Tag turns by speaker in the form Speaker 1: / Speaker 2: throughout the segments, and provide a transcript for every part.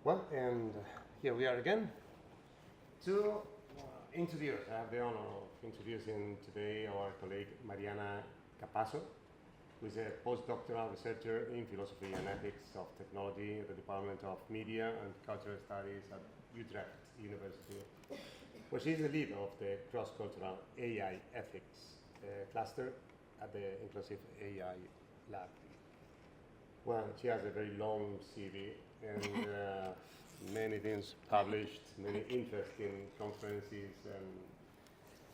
Speaker 1: Well, and here we are again to introduce. I have the honor of introducing today our colleague Marianna Capasso, who is a postdoctoral researcher in philosophy and ethics of technology at the Department of Media and Cultural Studies at Utrecht University, where she is the lead of the cross-cultural AI ethics cluster at the Inclusive AI Lab. Well, she has a very long CV and many things published, many interesting conferences. And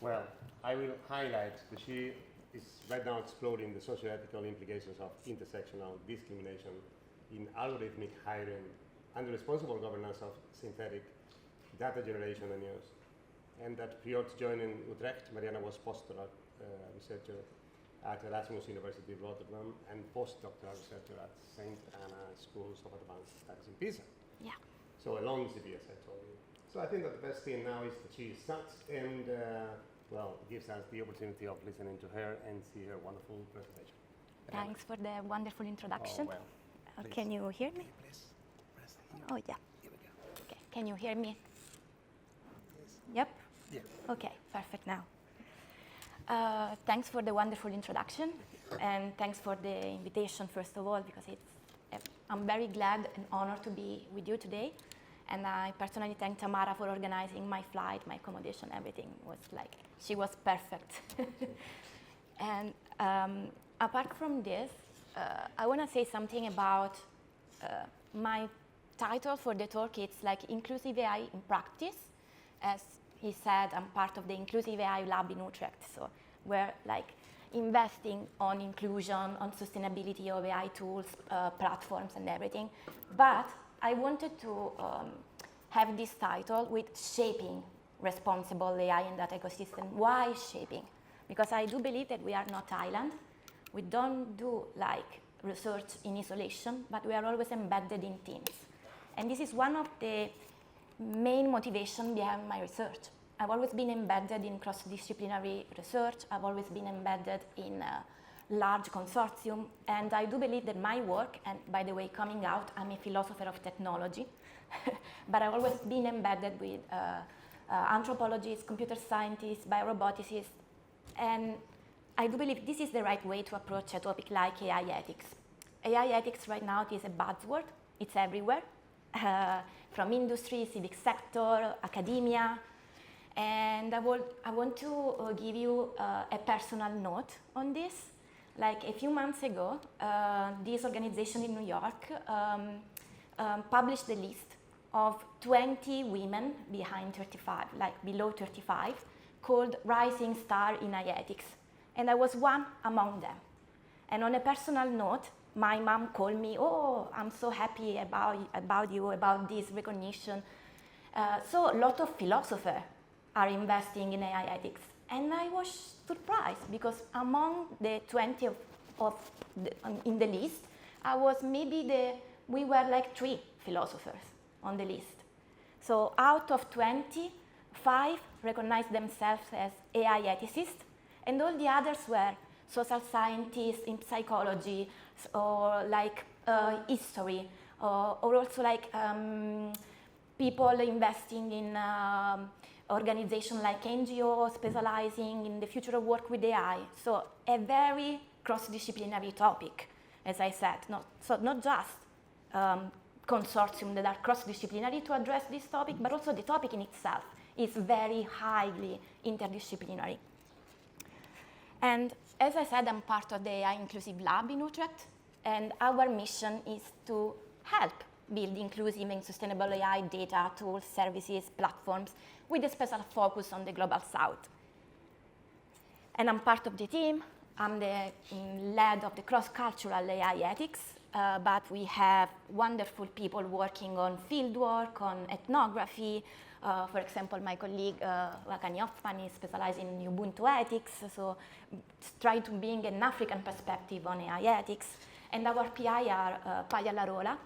Speaker 1: well, I will highlight that she is right now exploring the socio-ethical implications of intersectional discrimination in algorithmic hiring and the responsible governance of synthetic data generation and use. And that prior to joining Utrecht, Marianna was postdoctoral researcher at Erasmus University Rotterdam and postdoctoral researcher at St. Anna Schools of Advanced Studies in Pisa.
Speaker 2: Yeah.
Speaker 1: So a long CV, as I told you. So I think that the best thing now is that she starts and, well, gives us the opportunity of listening to her and see her wonderful presentation.
Speaker 2: Thanks for the wonderful introduction.
Speaker 1: Oh, well,
Speaker 2: Can you hear me?
Speaker 1: Please press here.
Speaker 2: Oh, yeah.
Speaker 1: Here we go.
Speaker 2: Okay. Can you hear me?
Speaker 1: Yes.
Speaker 2: Yep.
Speaker 1: Yeah.
Speaker 2: Okay, perfect now. Thanks for the wonderful introduction, and thanks for the invitation, first of all, because I'm very glad and honored to be with you today. And I personally thank Tamara for organizing my flight, my accommodation, everything was like, she was perfect. And apart from this, I want to say something about my title for the talk. It's like Inclusive AI in Practice. As he said, I'm part of the Inclusive AI Lab in Utrecht, so we're like investing on inclusion, on sustainability of AI tools, platforms and everything. But I wanted to have this title with shaping responsible AI in that ecosystem. Why shaping? Because I do believe that we are not island. We don't do like research in isolation, but we are always embedded in teams. And this is one of the main motivation behind my research. I've always been embedded in cross-disciplinary research. I've always been embedded in large consortium, and I do believe that my work, and by the way, coming out, I'm a philosopher of technology, but I've always been embedded with anthropologists, computer scientists, bioroboticists, and I do believe this is the right way to approach a topic like AI ethics. AI ethics right now is a buzzword. It's everywhere, from industry, civic sector, academia. And I want to give you a personal note on this. Like a few months ago, this organization in New York published the list of 20 women behind 35, like below 35, called Rising Star in AI Ethics. And I was one among them. And on a personal note, my mom called me, oh, I'm so happy about you, about this recognition. So a lot of philosophers are investing in AI ethics. And I was surprised because among the 20 in the list, we were like 3 philosophers on the list. So out of 20, 5 recognized themselves as AI ethicists, and all the others were social scientists in psychology, or like history, or also like people investing in organizations like NGO specializing in the future of work with AI. So a very cross-disciplinary topic, as I said. Not just consortium that are cross-disciplinary to address this topic, but also the topic in itself is very highly interdisciplinary. And as I said, I'm part of the AI Inclusive Lab in Utrecht, and our mission is to help build inclusive and sustainable AI data, tools, services, platforms, with a special focus on the Global South. And I'm part of the team. I'm the lead of the cross-cultural AI ethics, but we have wonderful people working on fieldwork, on ethnography. For example, my colleague Wakani Hoffman is specializing in Ubuntu ethics, so try to bring an African perspective on AI ethics. And our PI are Paia Larola.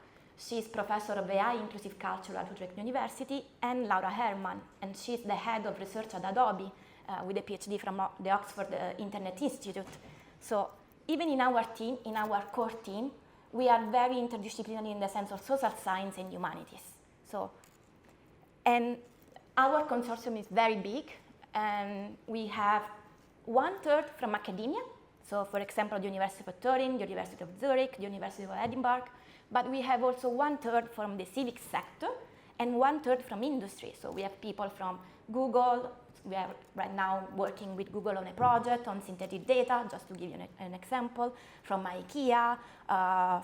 Speaker 2: She's professor of AI Inclusive Culture at Utrecht University, and Laura Herman, and she's the head of research at Adobe with a PhD from the Oxford Internet Institute. So even in our team, in our core team, we are very interdisciplinary in the sense of social science and humanities. So, and our consortium is very big, and we have 1/3 from academia. So, for example, the University of Turin, the University of Zurich, the University of Edinburgh. But we have also 1/3 from the civic sector and 1/3 from industry. So we have people from Google. We are right now working with Google on a project on synthetic data, just to give you an example, from IKEA,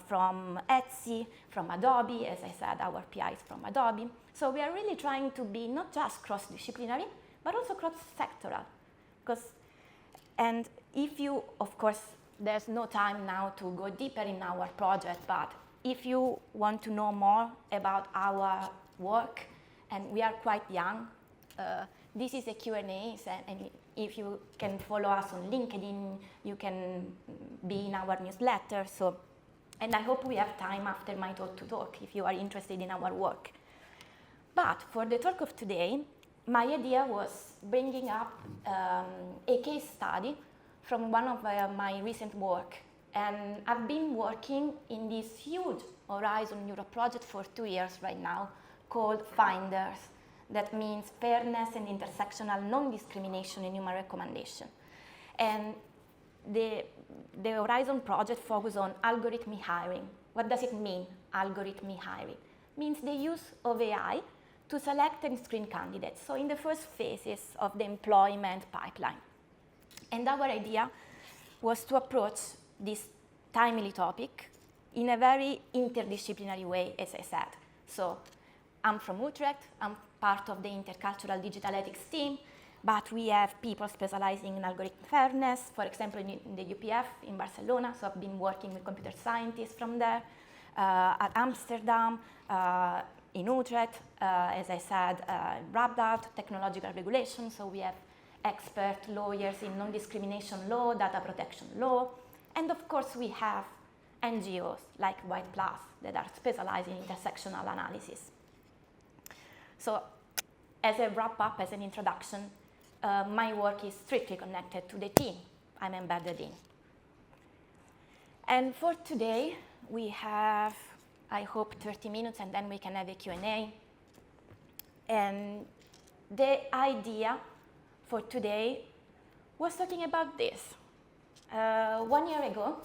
Speaker 2: from Etsy, from Adobe. As I said, our PI is from Adobe. So we are really trying to be not just cross-disciplinary, but also cross-sectoral. And if you, of course, there's no time now to go deeper in our project, but if you want to know more about our work, and we are quite young, this is a Q&A, and if you can follow us on LinkedIn, you can be in our newsletter. So, and I hope we have time after my talk to talk if you are interested in our work. But for the talk of today, my idea was bringing up a case study from one of my recent work. And I've been working in this huge Horizon Europe project for 2 years right now called FINDERS. That means Fairness and Intersectional Non-Discrimination in Human Recommendation. And the Horizon project focuses on algorithmic hiring. What does it mean, algorithmic hiring? It means the use of AI to select and screen candidates, so in the first phases of the employment pipeline. And our idea was to approach this timely topic in a very interdisciplinary way, as I said. So I'm from Utrecht, I'm part of the intercultural digital ethics team, but we have people specializing in algorithmic fairness, for example, in the UPF in Barcelona, so I've been working with computer scientists from there, at Amsterdam, in Utrecht, as I said, Rabdat, technological regulation, so we have expert lawyers in non-discrimination law, data protection law, and of course we have NGOs like White Plus that are specialized in intersectional analysis. So as a wrap-up, as an introduction, my work is strictly connected to the team I'm embedded in. And for today, we have, I hope, 30 minutes, and then we can have a Q&A. And the idea for today was talking about this. 1 year ago,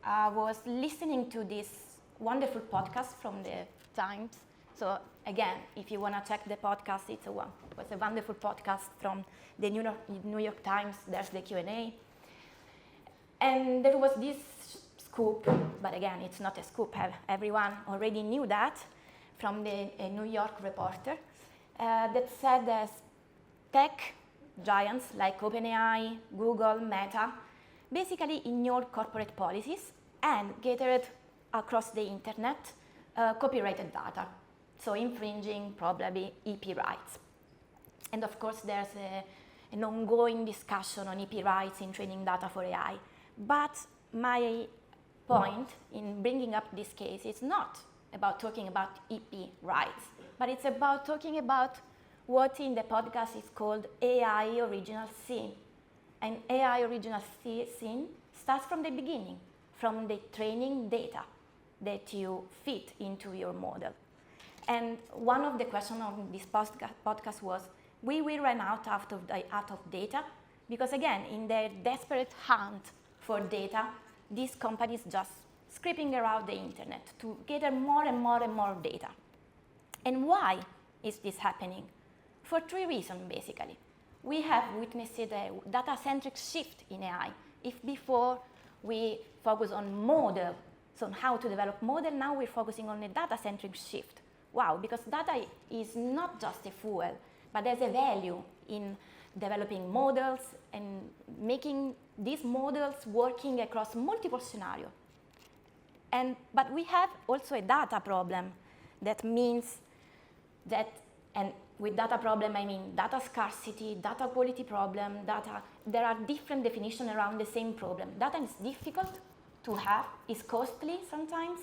Speaker 2: I was listening to this wonderful podcast from the Times. So again, if you want to check the podcast, it was a wonderful podcast from the New York Times. There's the Q&A. And there was this scoop, but again, it's not a scoop. Everyone already knew that, from a New York reporter that said that tech giants like OpenAI, Google, Meta, basically ignore corporate policies and gathered across the internet copyrighted data, so infringing probably EP rights. And of course, there's an ongoing discussion on EP rights in training data for AI. But my point in bringing up this case is not about talking about EP rights, but it's about talking about what in the podcast is called AI original sin. And AI original sin starts from the beginning, from the training data that you fit into your model. And one of the questions on this podcast was, we will run out of data, because again, in their desperate hunt for data, these companies just scraping around the internet to gather more and more and more data. And why is this happening? For 3 reasons, basically. We have witnessed a data-centric shift in AI. If before we focus on model, so on how to develop model, now we're focusing on a data-centric shift. Wow, because data is not just a fuel, but there's a value in developing models and making these models working across multiple scenarios. But we have also a data problem. That means that, and with data problem, I mean data scarcity, data quality problem, there are different definitions around the same problem. Data is difficult to have, is costly sometimes,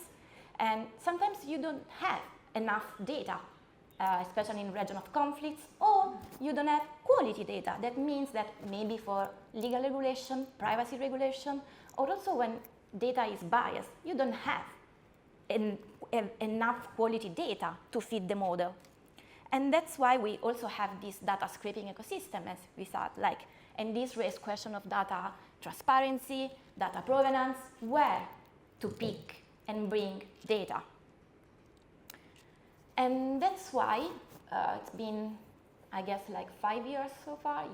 Speaker 2: and sometimes you don't have enough data, especially in region of conflicts, or you don't have quality data. That means that maybe for legal regulation, privacy regulation, or also when data is biased, you don't have have enough quality data to feed the model. And that's why we also have this data scraping ecosystem, as we said, and this raises question of data transparency, data provenance, where to pick and bring data. And that's why it's been, I guess, 5 years so far,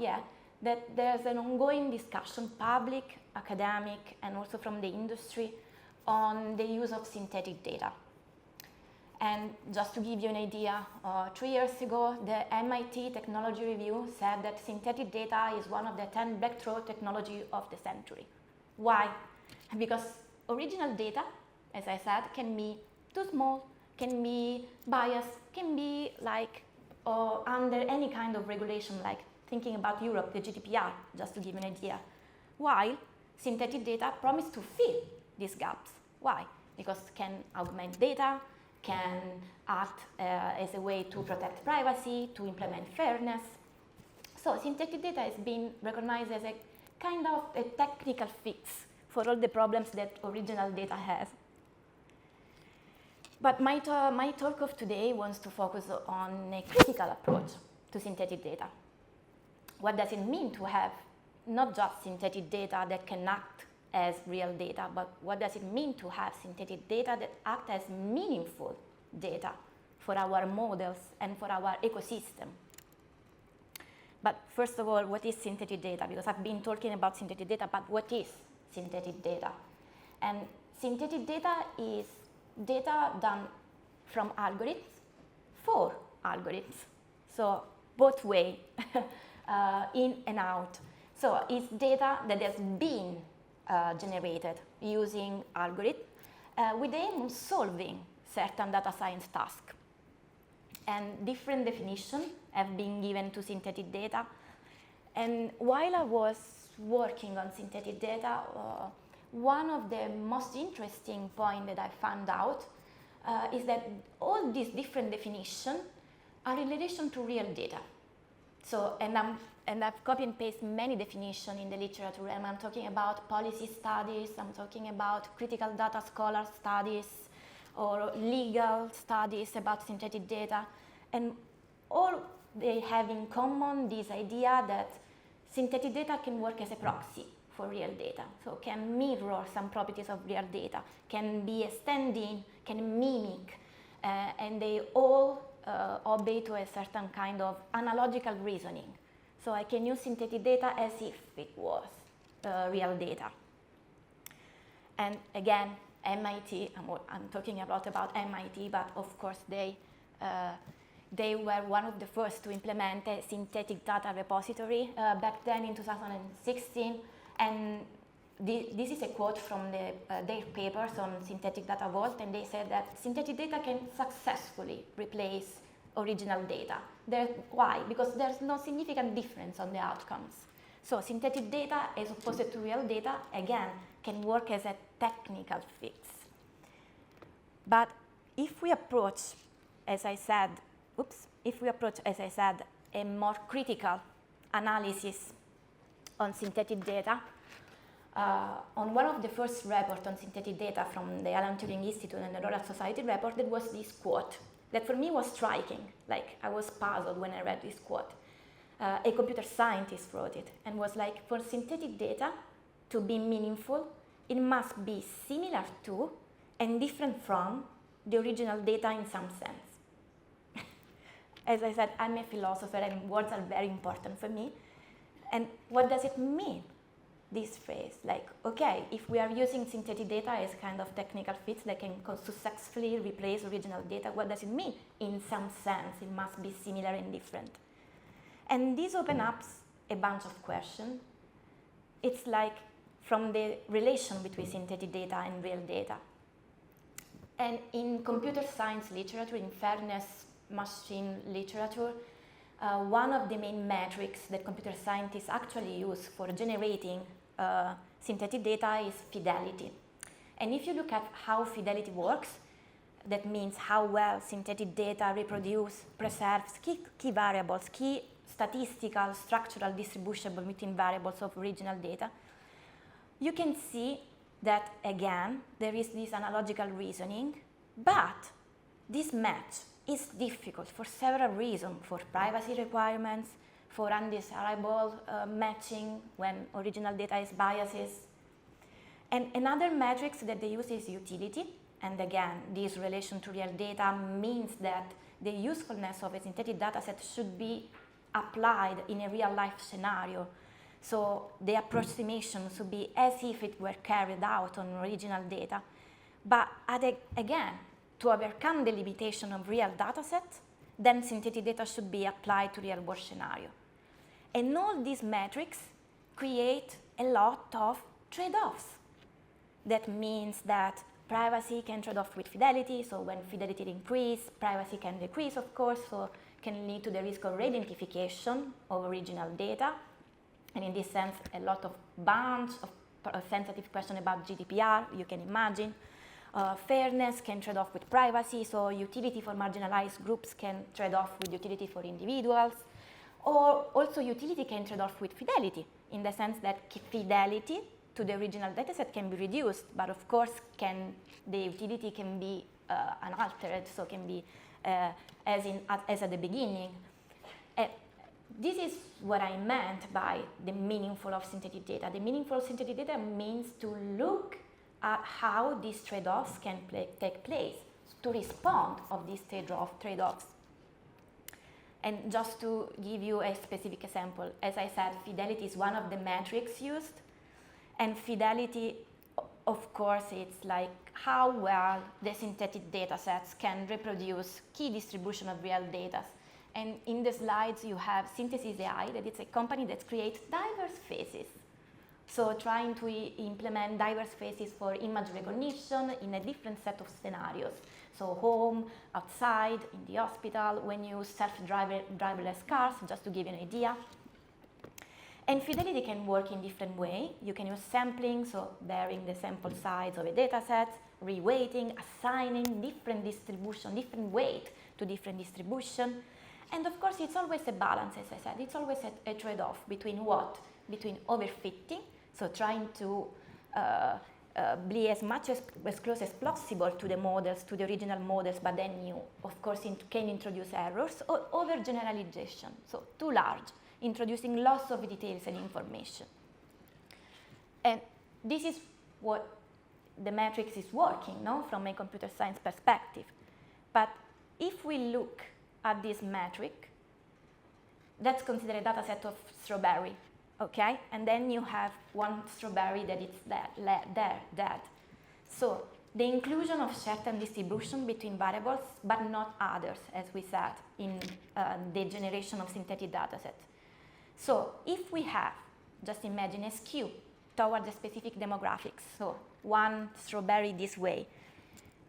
Speaker 2: that there's an ongoing discussion, public, academic, and also from the industry, on the use of synthetic data. And just to give you an idea, 3 years ago, the MIT Technology Review said that synthetic data is one of the 10 breakthrough technology of the century. Why? Because original data, as I said, can be too small, can be biased, can be under any kind of regulation, like thinking about Europe, the GDPR, just to give an idea. While synthetic data promise to fill these gaps. Why? Because it can augment data, can act as a way to protect privacy, to implement fairness. So synthetic data has been recognized as a kind of a technical fix for all the problems that original data has. But my talk of today wants to focus on a critical approach to synthetic data. What does it mean to have not just synthetic data that can act as real data, but what does it mean to have synthetic data that act as meaningful data for our models and for our ecosystem? But first of all, what is synthetic data? Because I've been talking about synthetic data, but what is synthetic data? And synthetic data is data done from algorithms for algorithms. So both way, in and out. So it's data that has been generated using algorithms with the aim of solving certain data science tasks. And different definitions have been given to synthetic data. And while I was working on synthetic data, one of the most interesting points that I found out is that all these different definitions are in relation to real data. So, and I've copy and paste many definitions in the literature, and I'm talking about policy studies, I'm talking about critical data scholar studies, or legal studies about synthetic data, and all they have in common this idea that synthetic data can work as a proxy for real data, so can mirror some properties of real data, can be a stand-in, can mimic, and they all obey to a certain kind of analogical reasoning. So I can use synthetic data as if it was real data. And again, MIT, I'm talking a lot about MIT, but of course they were one of the first to implement a synthetic data repository back then in 2016. And this is a quote from their papers on synthetic data vault, and they said that synthetic data can successfully replace original data. Why? Because there's no significant difference on the outcomes. So synthetic data, as opposed to real data, again, can work as a technical fix. But if we approach, as I said, a more critical analysis on synthetic data, on one of the first reports on synthetic data from the Alan Turing Institute and the Royal Society report, there was this quote that for me was striking. I was puzzled when I read this quote. A computer scientist wrote it and was like, for synthetic data to be meaningful, it must be similar to and different from the original data in some sense. As I said, I'm a philosopher and words are very important for me. And what does it mean, this phrase? Okay, if we are using synthetic data as kind of technical fits that can successfully replace original data, what does it mean? In some sense, it must be similar and different. And this opens up a bunch of questions. It's from the relation between synthetic data and real data. And in computer science literature, in fairness machine literature, one of the main metrics that computer scientists actually use for generating synthetic data is fidelity. And if you look at how fidelity works, that means how well synthetic data reproduce, preserves key variables, key statistical, structural distribution between variables of original data, you can see that, again, there is this analogical reasoning But this match is difficult for several reasons, for privacy requirements, for undesirable matching when original data is biased. And another metric that they use is utility. And again, this relation to real data means that the usefulness of a synthetic dataset should be applied in a real-life scenario. So the approximation should be as if it were carried out on original data. But again, to overcome the limitation of real datasets, then synthetic data should be applied to real-world scenario. And all these metrics create a lot of trade-offs. That means that privacy can trade off with fidelity, so when fidelity increases, privacy can decrease, of course, so can lead to the risk of re-identification of original data. And in this sense, a lot of bunch of sensitive questions about GDPR, you can imagine. Fairness can trade off with privacy, so utility for marginalized groups can trade off with utility for individuals. Or also utility can trade off with fidelity, in the sense that fidelity to the original dataset can be reduced, but of course the utility can be unaltered, so can be as at the beginning. This is what I meant by the meaningful of synthetic data. The meaningful of synthetic data means to look at how these trade-offs can take place, to respond of these trade-offs. And just to give you a specific example, as I said, fidelity is one of the metrics used. And fidelity, of course, it's like how well the synthetic data sets can reproduce key distribution of real data. And in the slides, you have Synthesis AI, that it's a company that creates diverse faces. So trying to implement diverse faces for image recognition in a different set of scenarios. So home, outside, in the hospital, when you self-driverless cars, just to give you an idea. And fidelity can work in different ways. You can use sampling, so varying the sample size of a data set, reweighting, assigning different distribution, different weight to different distribution. And of course, it's always a balance, as I said. It's always a trade-off between what? Between overfitting, so trying to be as close as possible to the models, to the original models, but then you, of course, can introduce errors, or overgeneralization, so too large, introducing lots of details and information. And this is what the matrix is working, no, from a computer science perspective. But if we look at this metric, let's consider a data set of strawberry, okay? And then you have one strawberry that is dead. So the inclusion of certain distribution between variables, but not others, as we said, in the generation of synthetic data set. So if we have, just imagine a skew towards a specific demographics, so one strawberry this way,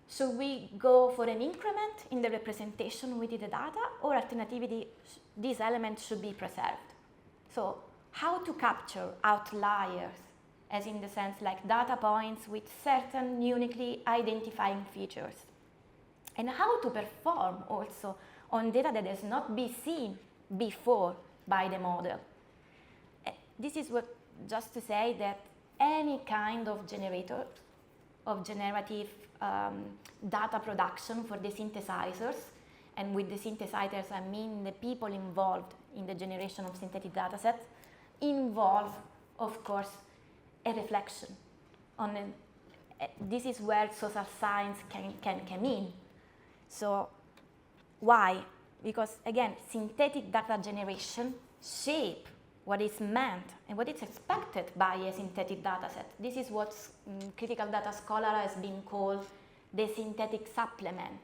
Speaker 2: should we go for an increment in the representation within the data, or alternatively, these elements should be preserved? So how to capture outliers, as in the sense like data points with certain uniquely identifying features, and how to perform also on data that has not been seen before by the model. This is what, just to say that any kind of generator of generative data production for the synthesizers, and with the synthesizers I mean the people involved in the generation of synthetic data sets, involve, of course, a reflection on this is where social science can come in. So why? Because again, synthetic data generation shape what is meant and what is expected by a synthetic data set. This is what critical data scholar has been called the synthetic supplement.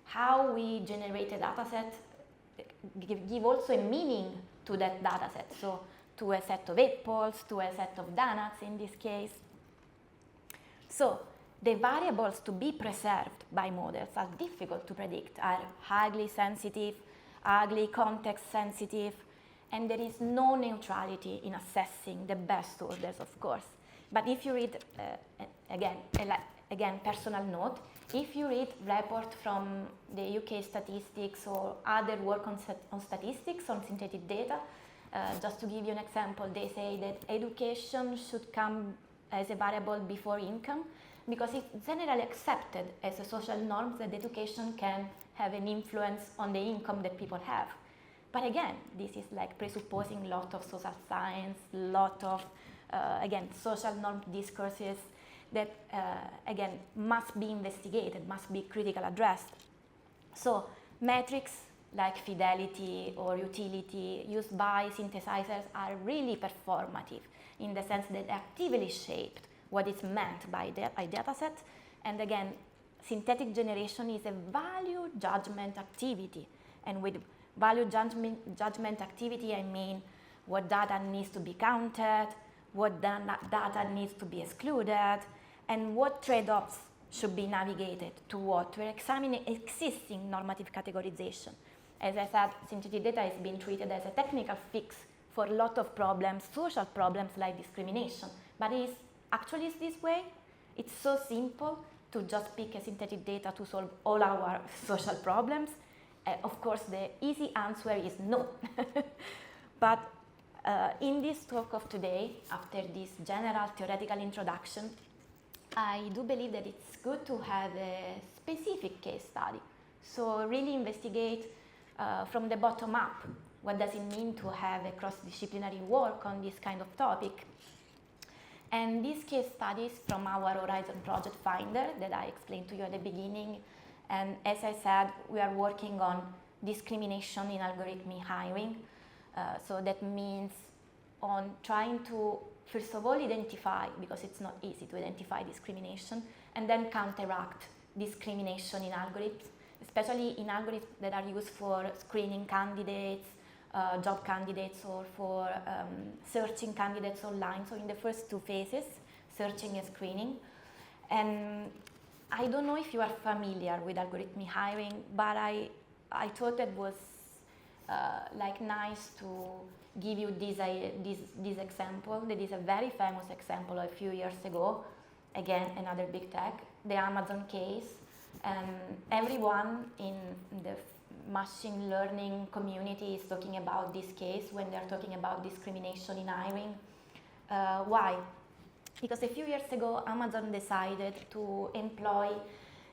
Speaker 2: How we generate a data set give also a meaning to that data set. So to a set of apples, to a set of donuts in this case. So the variables to be preserved by models are difficult to predict, are highly sensitive, highly context sensitive, and there is no neutrality in assessing the best orders, of course. But if you read, again, personal note, if you read report from the UK statistics or other work on statistics on synthetic data, just to give you an example, they say that education should come as a variable before income, because it's generally accepted as a social norm that education can have an influence on the income that people have. But again, this is like presupposing a lot of social science, a lot of, again, social norm discourses that, again, must be investigated, must be critically addressed. So metrics like fidelity or utility used by synthesizers are really performative in the sense that they actively shaped what is meant by data sets. And again, synthetic generation is a value judgment activity. And with value judgment activity, I mean what data needs to be counted, what data needs to be excluded, and what trade-offs should be navigated to what. We're examining existing normative categorization. As I said, synthetic data is being treated as a technical fix for a lot of problems, social problems like discrimination. But is actually this way? It's so simple to just pick a synthetic data to solve all our social problems. Of course, the easy answer is no. But in this talk of today, after this general theoretical introduction, I do believe that it's good to have a specific case study. So really investigate from the bottom up. What does it mean to have a cross-disciplinary work on this kind of topic? And these case studies from our Horizon Project Finder that I explained to you at the beginning. And as I said, we are working on discrimination in algorithmic hiring. So that means on trying to, first of all, identify, because it's not easy to identify discrimination, and then counteract discrimination in algorithms, especially in algorithms that are used for screening candidates, job candidates, or for searching candidates online. So in the first two phases, searching and screening. And I don't know if you are familiar with algorithmic hiring, but I thought it was like nice to give you this example. That is a very famous example a few years ago. Again, another big tech, the Amazon case. And everyone in the machine learning community is talking about this case when they're talking about discrimination in hiring. Why? Because a few years ago, Amazon decided to employ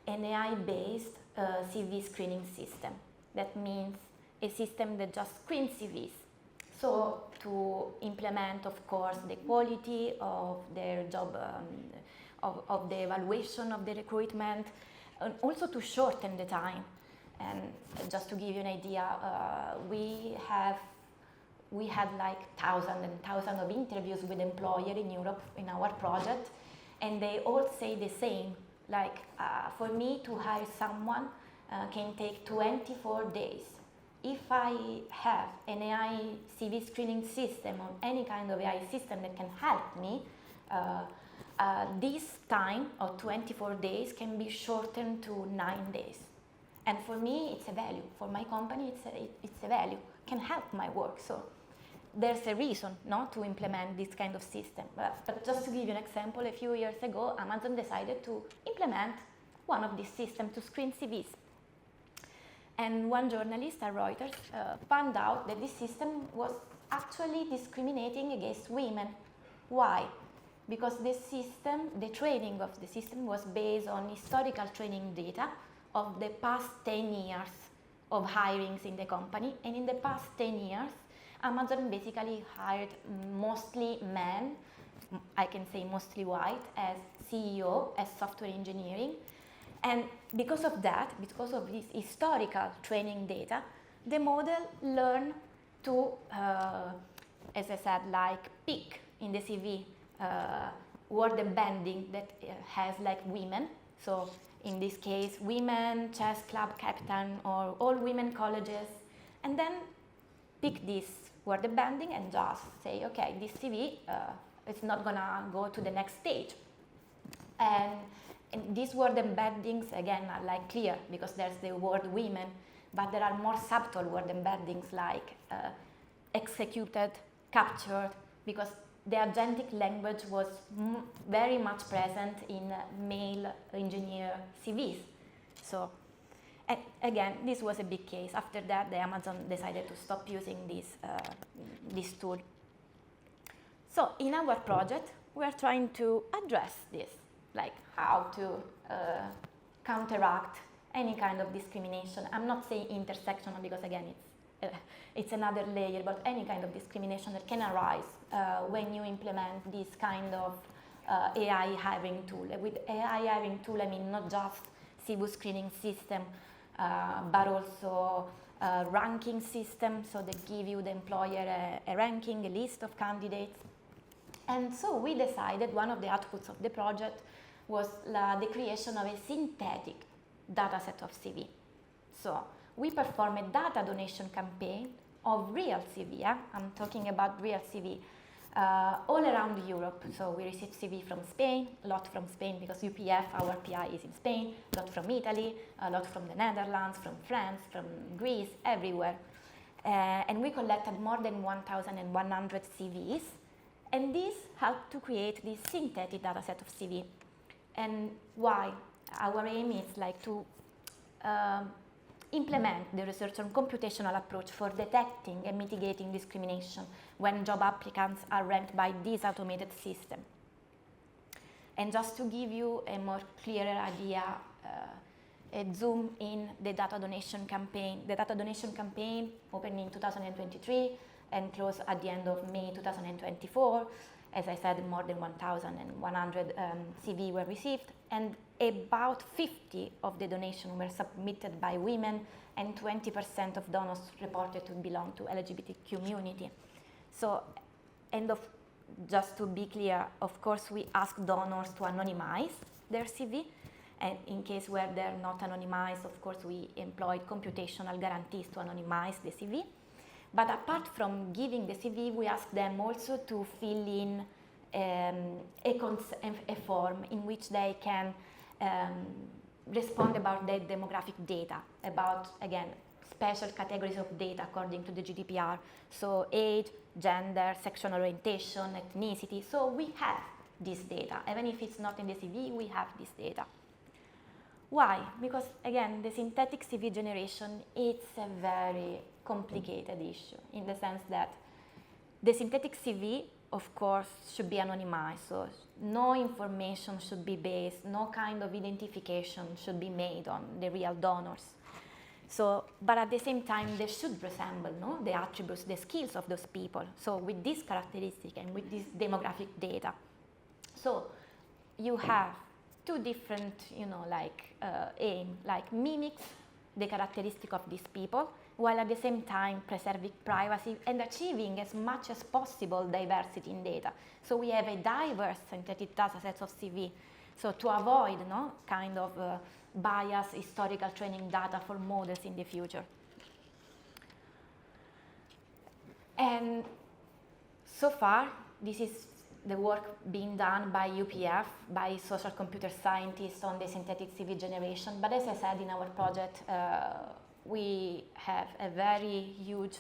Speaker 2: an AI-based CV screening system. That means a system that just screens CVs. So to implement, of course, the quality of their job, of the evaluation of the recruitment, and also to shorten the time. And just to give you an idea, we had like thousands and thousands of interviews with employers in Europe in our project, and they all say the same. Like, for me to hire someone can take 24 days. If I have an AI CV screening system or any kind of AI system that can help me, this time of 24 days can be shortened to 9 days. And for me, it's a value. For my company, it's a value. Can help my work. So there's a reason not to implement this kind of system. But just to give you an example, a few years ago, Amazon decided to implement one of these systems to screen CVs. And one journalist at Reuters found out that this system was actually discriminating against women. Why? Because the system, the training of the system was based on historical training data of the past 10 years of hirings in the company. And in the past 10 years, Amazon basically hired mostly men, I can say mostly white, as CEO, as software engineering. And because of that, because of this historical training data, the model learned to, as I said, like pick in the CV word embedding that has like women. So in this case, women, chess club captain, or all women colleges, and then pick this word embedding and just say, okay, this CV is not gonna go to the next stage. And these word embeddings, again, are like clear because there's the word women, but there are more subtle word embeddings like executed, captured, because the agentic language was very much present in male engineer CVs. So again, this was a big case. After that, the Amazon decided to stop using this tool. So in our project, we're trying to address this. like how to counteract any kind of discrimination. I'm not saying intersectional because again it's another layer, but any kind of discrimination that can arise when you implement this kind of AI hiring tool. With AI hiring tool, I mean not just CBU screening system, but also a ranking system, so they give you, the employer, a ranking, a list of candidates. And so we decided one of the outputs of the project was the creation of a synthetic data set of CV. So we perform a data donation campaign of real CV. I'm talking about real CV all around Europe. So we receive CV from Spain, a lot from Spain because UPF, our PI, is in Spain, a lot from Italy, a lot from the Netherlands, from France, from Greece, everywhere. And we collected more than 1,100 CVs. And this helped to create this synthetic data set of CV. And why? Our aim is like to implement the research on computational approach for detecting and mitigating discrimination when job applicants are ranked by this automated system. And just to give you a more clearer idea, a zoom in the data donation campaign. The data donation campaign opened in 2023 and closed at the end of May 2024. As I said, more than 1,100 CV were received, and about 50 of the donations were submitted by women, and 20% of donors reported to belong to LGBT community. So, just to be clear, of course, we ask donors to anonymize their CV, and in case where they're not anonymized, of course, we employed computational guarantees to anonymize the CV. But apart from giving the CV, we ask them also to fill in a form in which they can respond about their demographic data, about, again, special categories of data according to the GDPR. So age, gender, sexual orientation, ethnicity. So we have this data. Even if it's not in the CV, we have this data. Why? Because, again, the synthetic CV generation, it's a very complicated issue in the sense that the synthetic CV, of course, should be anonymized. So no information should be based, no kind of identification should be made on the real donors. So, but at the same time, they should resemble, no, the attributes, the skills of those people. So with this characteristic and with this demographic data. So you have two different, aim, like mimics the characteristic of these people, while at the same time preserving privacy and achieving as much as possible diversity in data. So we have a diverse synthetic data sets of CV. So to avoid kind of biased historical training data for models in the future. And so far, this is the work being done by UPF, by social computer scientists on the synthetic CV generation. But as I said in our project, we have a very huge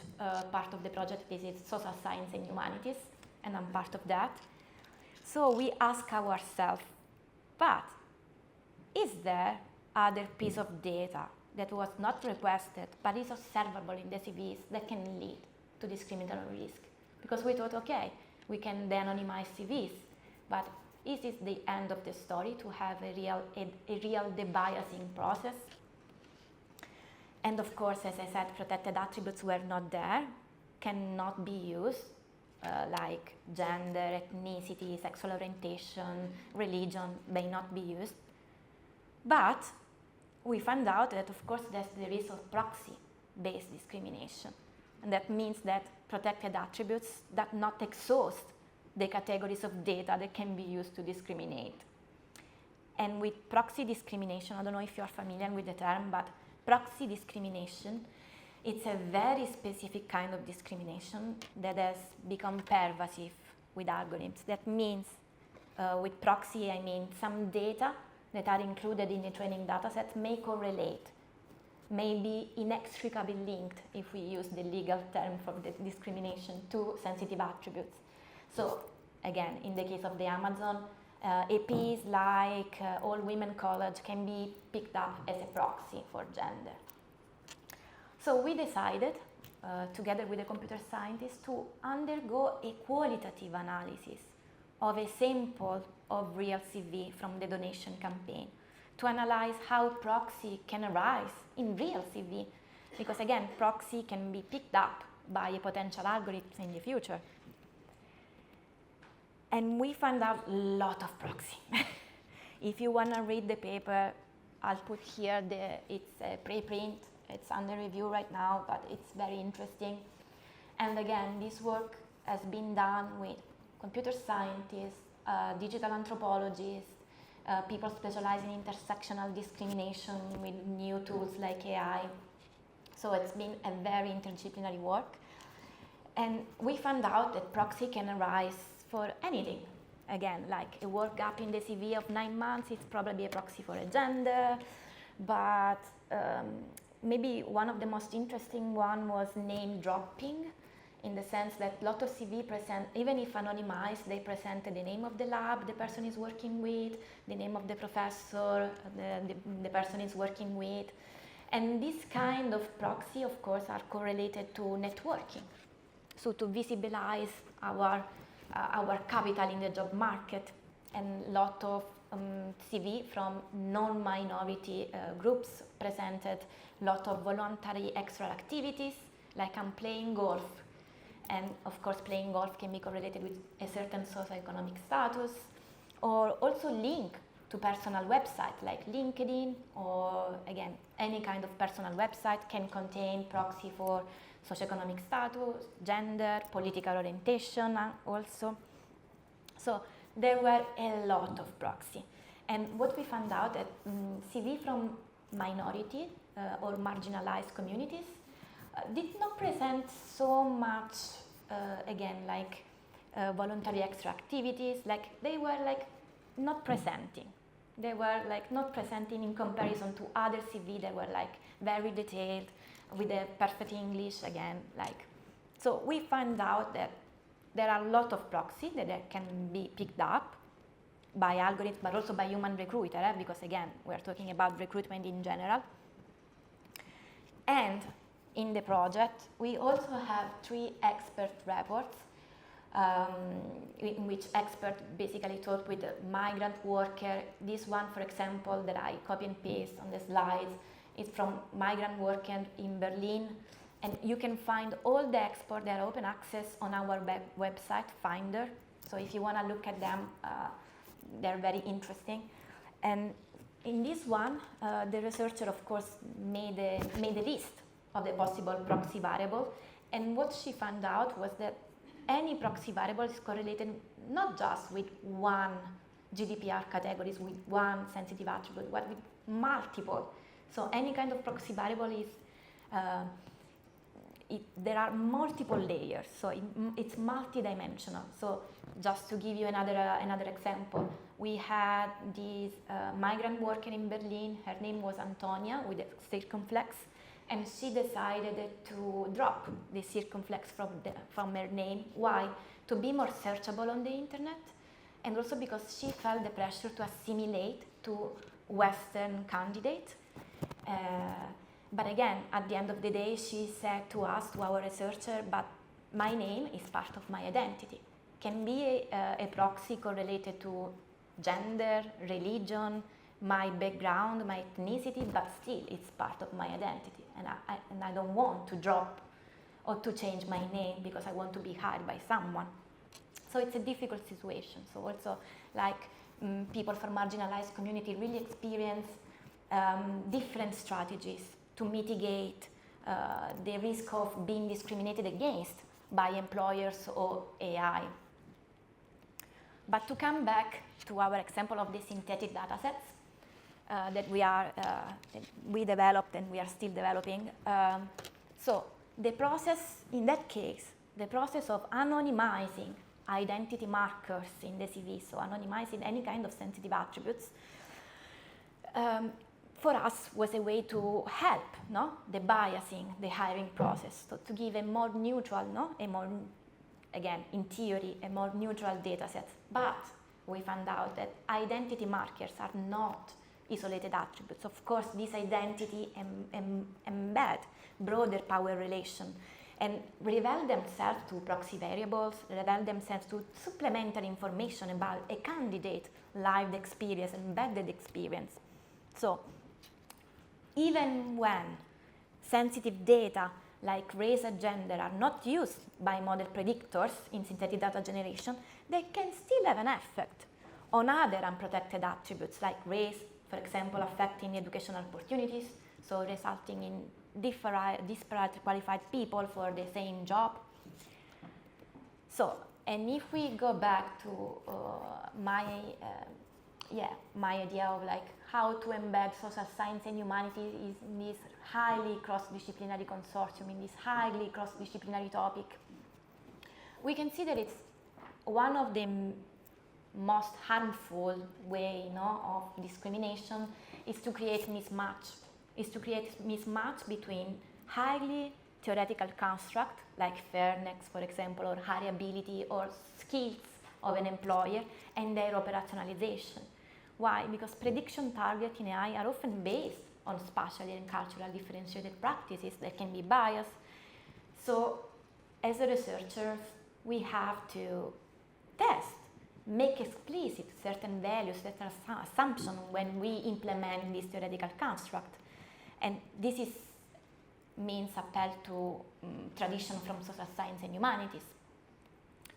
Speaker 2: part of the project. This is social science and humanities, and I'm part of that. So we ask ourselves, but is there other piece of data that was not requested, but is observable in the CVs that can lead to discriminatory risk? Because we thought, okay, we can de-anonymize CVs, but is this the end of the story to have a real debiasing process? And of course, as I said, protected attributes were not there, cannot be used, like gender, ethnicity, sexual orientation, religion may not be used. But we found out that, of course, there is a proxy-based discrimination. And that means that protected attributes that not exhaust the categories of data that can be used to discriminate. And with proxy discrimination, I don't know if you're familiar with the term, but proxy discrimination, it's a very specific kind of discrimination that has become pervasive with algorithms. That means with proxy, I mean some data that are included in the training dataset may correlate, may be inextricably linked, if we use the legal term for the discrimination, to sensitive attributes. So again, in the case of the Amazon, APs like All Women College can be picked up as a proxy for gender. So we decided, together with the computer scientists, to undergo a qualitative analysis of a sample of real CV from the donation campaign, to analyze how proxy can arise in real CV, because again, proxy can be picked up by a potential algorithm in the future. And we found out a lot of proxy. If you want to read the paper, I'll put here, it's a preprint, it's under review right now, but it's very interesting. And again, this work has been done with computer scientists, digital anthropologists, people specializing in intersectional discrimination with new tools like AI. So it's been a very interdisciplinary work. And we found out that proxy can arise for anything. Again, like a work gap in the CV of 9 months, it's probably a proxy for a gender, but maybe one of the most interesting one was name dropping, in the sense that a lot of CV present, even if anonymized, they presented the name of the lab the person is working with, the name of the professor the person is working with. And this kind of proxy, of course, are correlated to networking. So to visibilize our capital in the job market, and a lot of CV from non-minority groups presented a lot of voluntary extra activities, like I'm playing golf. And of course, playing golf can be correlated with a certain socioeconomic status, or also link to personal websites like LinkedIn, or again, any kind of personal website can contain proxy for socioeconomic status, gender, political orientation also. So there were a lot of proxy. And what we found out that CV from minority or marginalized communities did not present so much, again, like voluntary extra activities, like they were like not presenting. They were like not presenting in comparison to other CV that were like very detailed with a perfect English again, like. So we found out that there are a lot of proxy that can be picked up by algorithms, but also by human recruiter, because again, we're talking about recruitment in general. And in the project, we also have 3 expert reports in which experts basically talk with a migrant worker. This one, for example, that I copy and paste on the slides, is from migrant worker in Berlin. And you can find all the experts that are open access on our website, Finder. So if you want to look at them, they're very interesting. And in this one, the researcher, of course, made a list of the possible proxy variable. And what she found out was that any proxy variable is correlated not just with one GDPR categories, with one sensitive attribute, but with multiple. So any kind of proxy variable is, there are multiple layers, so it's multidimensional. So just to give you another example, we had this migrant worker in Berlin. Her name was Antonia with a circumflex, and she decided to drop the circumflex from her name. Why? To be more searchable on the internet, and also because she felt the pressure to assimilate to Western candidates. But again, at the end of the day, she said to us, to our researcher, but my name is part of my identity. Can be a proxy correlated to gender, religion, my background, my ethnicity, but still it's part of my identity. And I don't want to drop or to change my name because I want to be hired by someone. So it's a difficult situation. So also, like people from marginalized community really experience different strategies to mitigate the risk of being discriminated against by employers or AI. But to come back to our example of the synthetic data sets that we developed and we are still developing. So the process, in that case, the process of anonymizing identity markers in the CV, so anonymizing any kind of sensitive attributes, for us was a way to help the biasing, the hiring process, so to give a more neutral, a more, again, in theory, a more neutral data set. But we found out that identity markers are not isolated attributes. Of course, this identity embed broader power relation and reveal themselves to proxy variables, reveal themselves to supplementary information about a candidate lived experience, embedded experience. So even when sensitive data like race and gender are not used by model predictors in synthetic data generation, they can still have an effect on other unprotected attributes like race, for example, affecting educational opportunities, so resulting in disparate qualified people for the same job. So, and if we go back to my idea of like how to embed social science and humanities in this highly cross-disciplinary consortium, in this highly cross-disciplinary topic, we can see that it's one of the most harmful way of discrimination is to create mismatch. Between highly theoretical construct like fairness, for example, or hireability or skills of an employer and their operationalization. Why? Because prediction targets in AI are often based on spatially and culturally differentiated practices that can be biased. So as a researcher, we have to test, make explicit certain values, certain assumptions when we implement this theoretical construct. And this means appel to tradition from social science and humanities.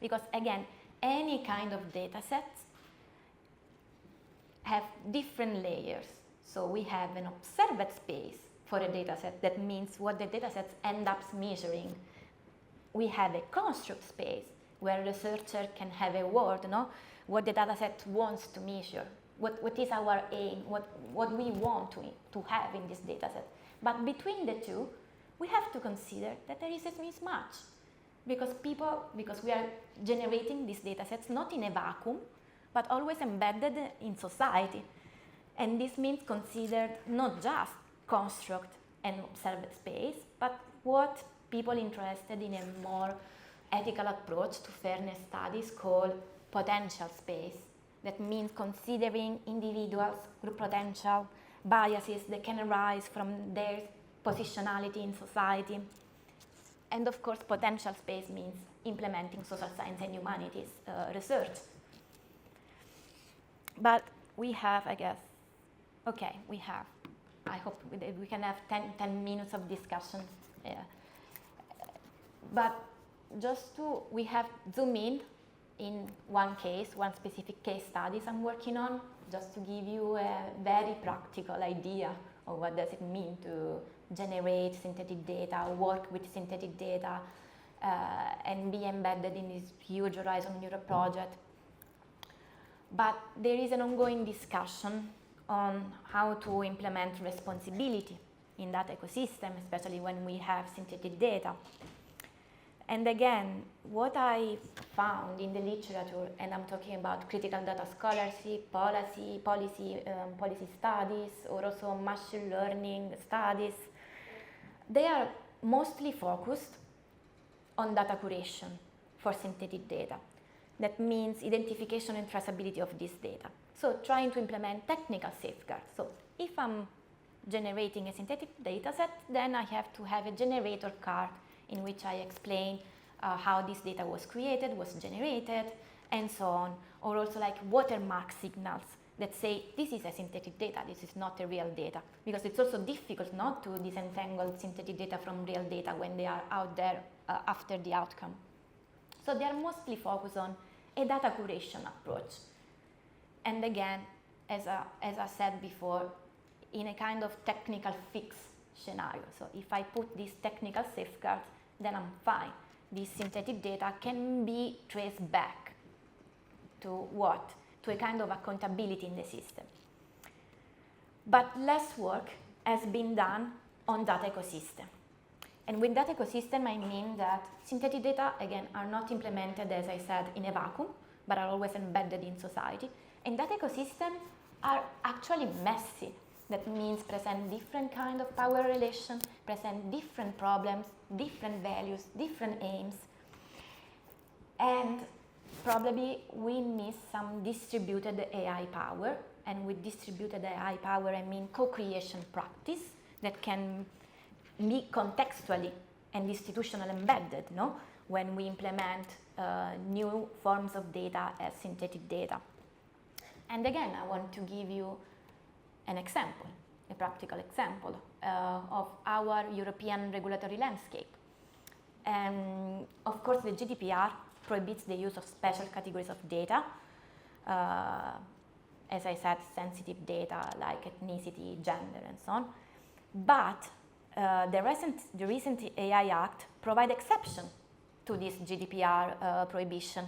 Speaker 2: Because again, any kind of data sets have different layers. So we have an observed space for a data set. That means what the data sets end up measuring. We have a construct space where a researcher can have a word, what the data set wants to measure. What is our aim, what we want to have in this data set. But between the two, we have to consider that there is a mismatch because we are generating these data sets not in a vacuum, but always embedded in society. And this means considered not just construct and observed space, but what people interested in a more ethical approach to fairness studies call potential space. That means considering individuals' group potential, biases that can arise from their positionality in society. And of course, potential space means implementing social science and humanities research. But we have, I hope we can have 10 minutes of discussion. Yeah. But we have zoomed in one specific case studies I'm working on, just to give you a very practical idea of what does it mean to generate synthetic data, work with synthetic data, and be embedded in this huge Horizon Europe project. But there is an ongoing discussion on how to implement responsibility in that ecosystem, especially when we have synthetic data. And again, what I found in the literature, and I'm talking about critical data scholarship, policy studies, or also machine learning studies, they are mostly focused on data curation for synthetic data. That means identification and traceability of this data. So trying to implement technical safeguards. So if I'm generating a synthetic data set, then I have to have a generator card in which I explain how this data was created, was generated, and so on. Or also like watermark signals that say this is a synthetic data, this is not a real data. Because it's also difficult not to disentangle synthetic data from real data when they are out there after the outcome. So they are mostly focused on a data curation approach. And again, as I said before, in a kind of technical fix scenario. So if I put these technical safeguards, then I'm fine. This synthetic data can be traced back to what? To a kind of accountability in the system. But less work has been done on that ecosystem. And with that ecosystem, I mean that synthetic data, again, are not implemented, as I said, in a vacuum, but are always embedded in society. And that ecosystem are actually messy. That means present different kind of power relations, present different problems, different values, different aims. And probably we miss some distributed AI power. And with distributed AI power, I mean co-creation practice that can be contextually and institutional embedded, no? When we implement new forms of data as synthetic data. And again, I want to give you an example, a practical example of our European regulatory landscape. And of course, the GDPR prohibits the use of special categories of data. As I said, sensitive data like ethnicity, gender, and so on. But the recent AI Act provides exception to this GDPR prohibition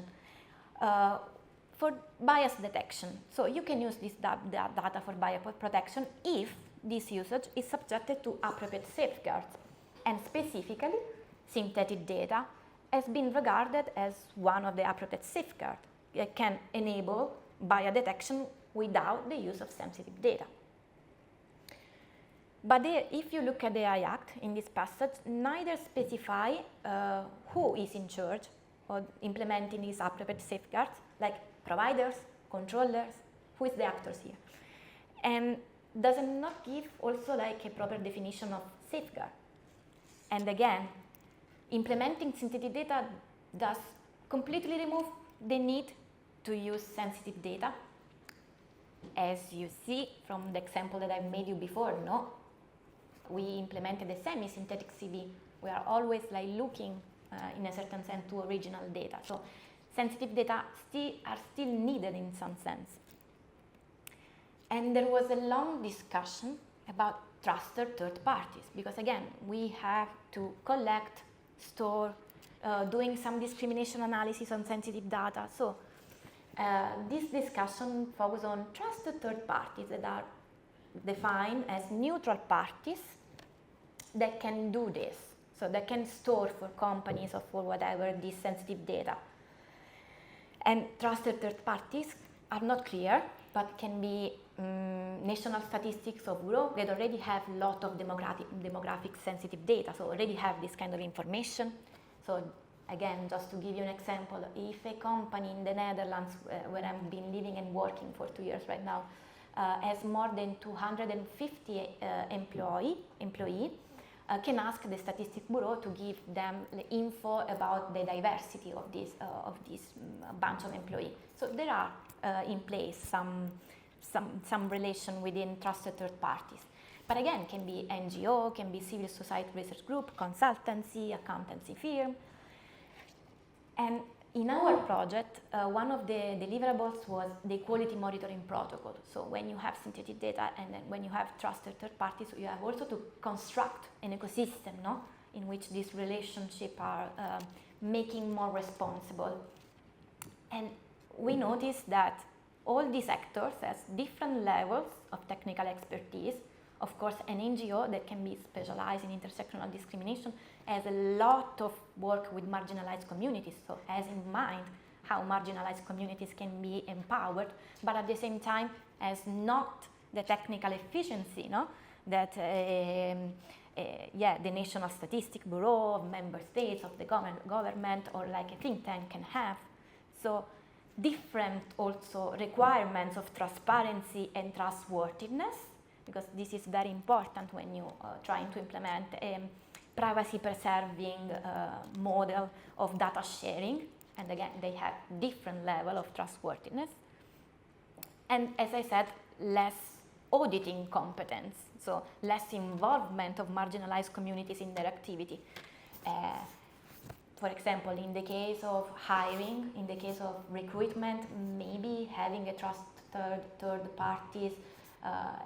Speaker 2: for bias detection. So you can use this data for bias protection if this usage is subjected to appropriate safeguards. And specifically, synthetic data has been regarded as one of the appropriate safeguards that can enable bias detection without the use of sensitive data. But if you look at the AI Act in this passage, neither specify who is in charge of implementing these appropriate safeguards, like providers, controllers, who is the actors here. And does not give also like a proper definition of safeguard. And again, implementing synthetic data does completely remove the need to use sensitive data. As you see from the example that I've made you before, no? We implemented a semi-synthetic CV. We are always like looking in a certain sense to original data. So sensitive data are still needed in some sense. And there was a long discussion about trusted third parties, because again, we have to collect, store, doing some discrimination analysis on sensitive data. So this discussion focuses on trusted third parties that are defined as neutral parties that can do this. So that can store for companies or for whatever this sensitive data. And trusted third parties are not clear, but can be national statistics or bureau that already have a lot of demographic sensitive data, so already have this kind of information. So again, just to give you an example, if a company in the Netherlands, where I've been living and working for 2 years right now, has more than 250 employee, can ask the Statistics Bureau to give them the info about the diversity of this bunch of employees. So there are in place some relation within trusted third parties. But again, can be NGO, can be civil society research group, consultancy, accountancy firm. And in our project, one of the deliverables was the quality monitoring protocol. So when you have synthetic data and then when you have trusted third parties, you have also to construct an ecosystem, no? In which these relationships are making more responsible. And we noticed that all these actors has different levels of technical expertise. Of course, an NGO that can be specialized in intersectional discrimination has a lot of work with marginalized communities, so has in mind how marginalized communities can be empowered, but at the same time has not the technical efficiency, no? That the National Statistics Bureau of member states, of the government, or like a think tank can have. So different also requirements of transparency and trustworthiness, because this is very important when you are trying to implement a privacy-preserving model of data sharing. And again, they have different level of trustworthiness. And as I said, less auditing competence, so less involvement of marginalized communities in their activity. For example, in the case of hiring, in the case of recruitment, maybe having a trusted third parties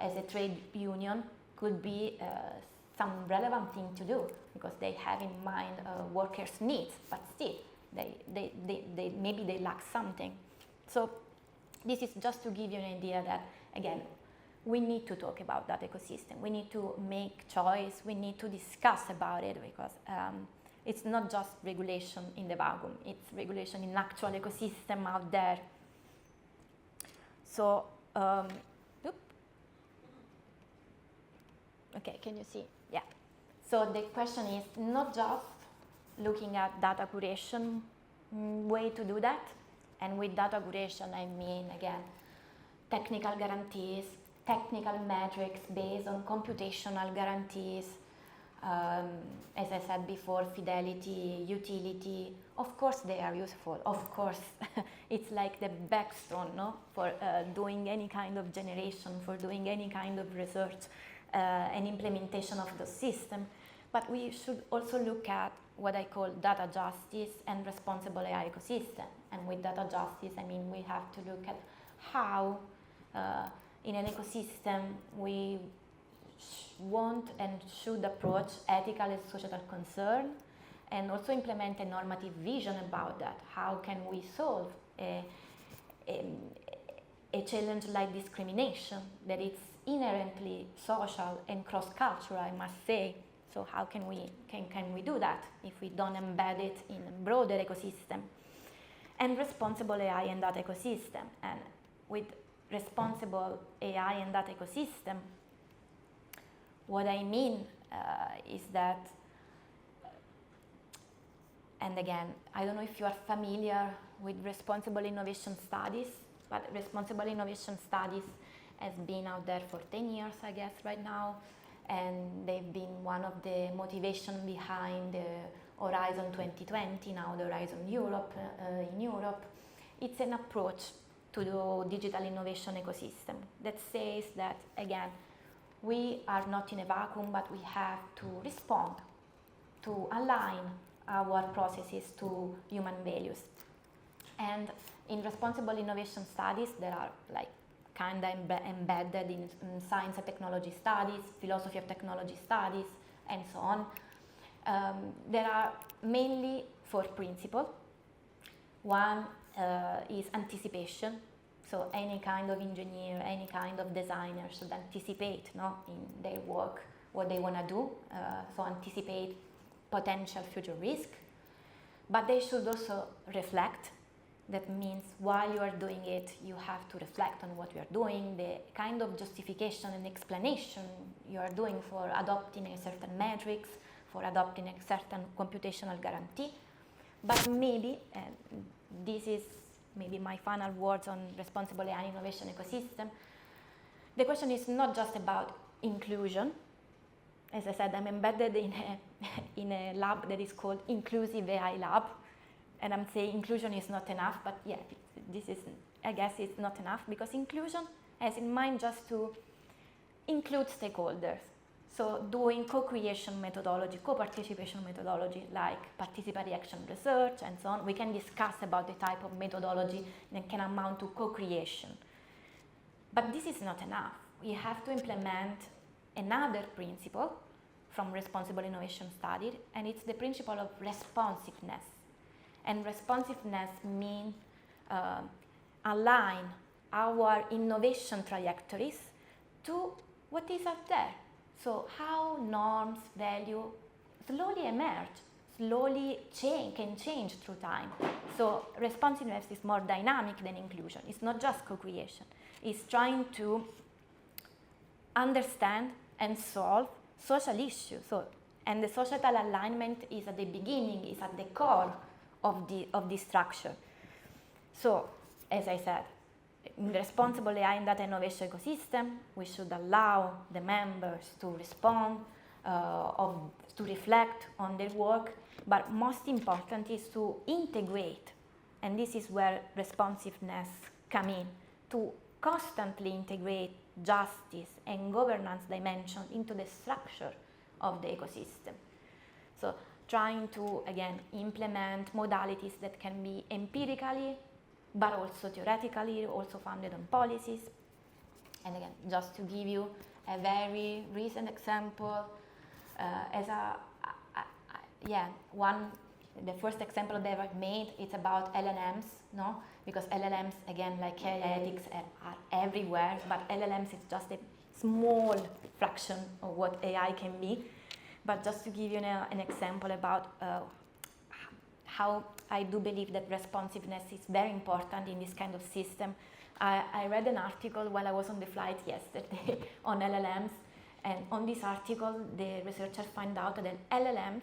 Speaker 2: as a trade union could be some relevant thing to do, because they have in mind workers' needs, but still maybe they lack something. So this is just to give you an idea that, again, we need to talk about that ecosystem. We need to make choice. We need to discuss about it, because it's not just regulation in the vacuum. It's regulation in actual ecosystem out there. So, okay, can you see? Yeah. So the question is not just looking at data curation way to do that. And with data curation, I mean, again, technical guarantees, technical metrics based on computational guarantees, As I said before, fidelity, utility, of course they are useful, of course. It's like the backstone, no? For doing any kind of generation, for doing any kind of research and implementation of the system. But we should also look at what I call data justice and responsible AI ecosystem. And with data justice, I mean we have to look at how in an ecosystem we want and should approach ethical and societal concern, and also implement a normative vision about that. How can we solve a challenge like discrimination that is inherently social and cross-cultural, I must say. So how can we do that if we don't embed it in a broader ecosystem? And responsible AI and that ecosystem. And with responsible AI and that ecosystem, what I mean is that, and again, I don't know if you are familiar with responsible innovation studies, but responsible innovation studies has been out there for 10 years, I guess, right now, and they've been one of the motivation behind the Horizon 2020, now the Horizon Europe, in Europe. It's an approach to the digital innovation ecosystem that says that, again, we are not in a vacuum, but we have to respond, to align our processes to human values. And in responsible innovation studies, there are like kind of embedded in science and technology studies, philosophy of technology studies, and so on. There are mainly 4 principles. One is anticipation. So any kind of engineer, any kind of designer should anticipate, no, in their work what they want to do. So anticipate potential future risk. But they should also reflect. That means while you are doing it, you have to reflect on what you are doing, the kind of justification and explanation you are doing for adopting a certain metrics, for adopting a certain computational guarantee. But maybe, and this is maybe my final words on responsible AI innovation ecosystem, the question is not just about inclusion. As I said, I'm embedded in a lab that is called Inclusive AI Lab. And I'm saying inclusion is not enough, but yeah, this is, I guess it's not enough, because inclusion has in mind just to include stakeholders. So doing co-creation methodology, co-participation methodology, like participatory action research and so on, we can discuss about the type of methodology that can amount to co-creation. But this is not enough. We have to implement another principle from responsible innovation study, and it's the principle of responsiveness. And responsiveness means align our innovation trajectories to what is out there. So how norms, value slowly emerge, slowly can change through time. So responsiveness is more dynamic than inclusion. It's not just co-creation. It's trying to understand and solve social issues. So, and the societal alignment is at the beginning, is at the core of the structure. So, as I said, in the responsible AI and data innovation ecosystem, we should allow the members to respond, to reflect on their work, but most important is to integrate, and this is where responsiveness come in, to constantly integrate justice and governance dimension into the structure of the ecosystem. So trying to, again, implement modalities that can be empirically, but also theoretically, also founded on policies. And again, just to give you a very recent example, the first example that I've made, it's about LLMs, no? Because LLMs, again, like AI ethics are everywhere, but LLMs is just a small fraction of what AI can be. But just to give you an example about how I do believe that responsiveness is very important in this kind of system. I read an article while I was on the flight yesterday on LLMs, and on this article, the researchers find out that LLMs,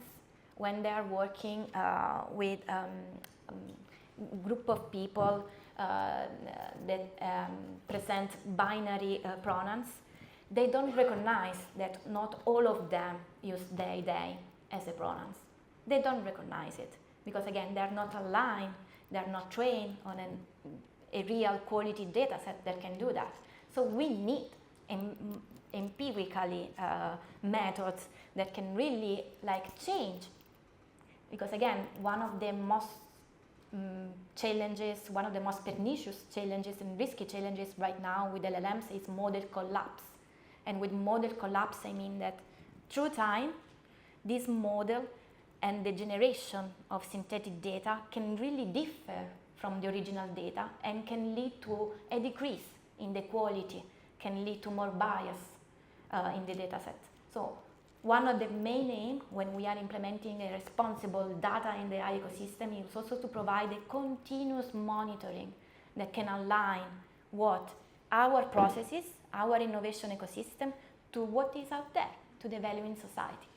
Speaker 2: when they are working with group of people that present binary pronouns, they don't recognize that not all of them use they as a pronouns. They don't recognize it because, again, they're not aligned, they're not trained on a real quality data set that can do that. So we need empirically methods that can really change. Because again, one of the most challenges, one of the most pernicious challenges and risky challenges right now with LLMs is model collapse. And with model collapse, I mean that through time, this model and the generation of synthetic data can really differ from the original data and can lead to a decrease in the quality, can lead to more bias in the data set. So one of the main aims when we are implementing a responsible data in the AI ecosystem is also to provide a continuous monitoring that can align what our processes, our innovation ecosystem to what is out there, to the value in society.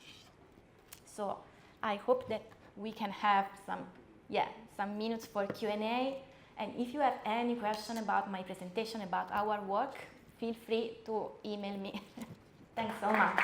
Speaker 2: So I hope that we can have some minutes for Q&A. And if you have any question about my presentation, about our work, feel free to email me. Thanks so much.